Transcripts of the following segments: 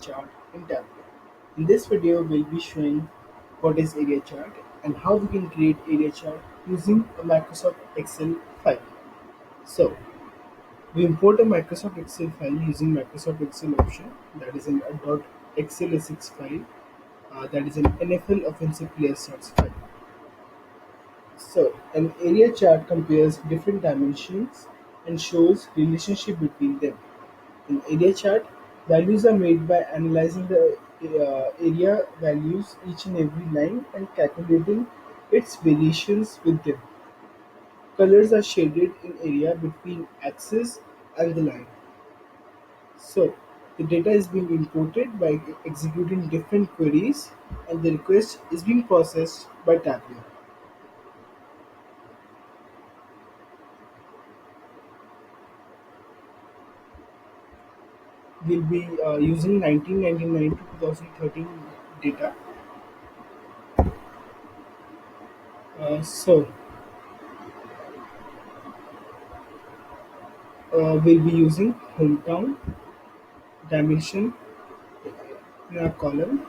chart in Tableau. In this video, we'll be showing what is area chart and how we can create area chart using a Microsoft Excel file. So, we import a Microsoft Excel file using Microsoft Excel option, that is in a .xlsx file, that is an NFL offensive player stats file. So, an area chart compares different dimensions and shows relationship between them. In area chart, values are made by analyzing the area values each and every line and calculating its variations with them. Colors are shaded in area between axis and the line. So, the data is being imported by executing different queries and the request is being processed by Tableau. We'll be using 1999 to 2013 data. We'll be using hometown dimension in our column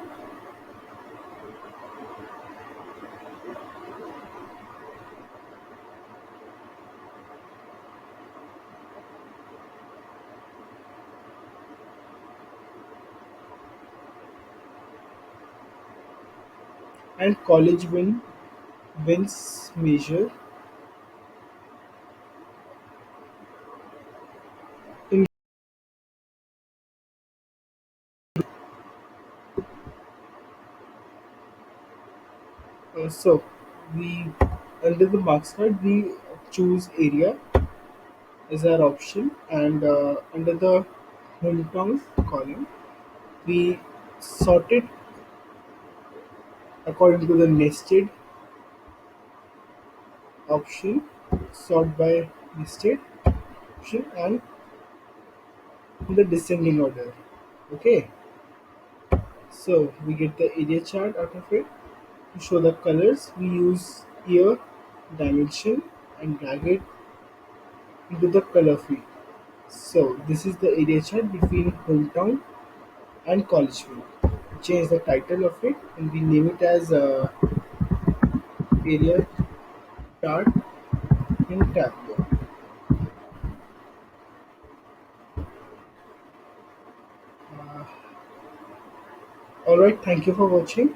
and college wins measure in. So we under the marks card we choose area as our option, and under the hometown column we sort it according to the nested option, sort by nested option, and in the descending order. Okay, so we get the area chart out of it. To show the colors, we use year, dimension, and drag it into the color field. So this is the area chart between hometown and Collegeville. Change the title of it and we name it as area chart in Tableau. Alright, thank you for watching.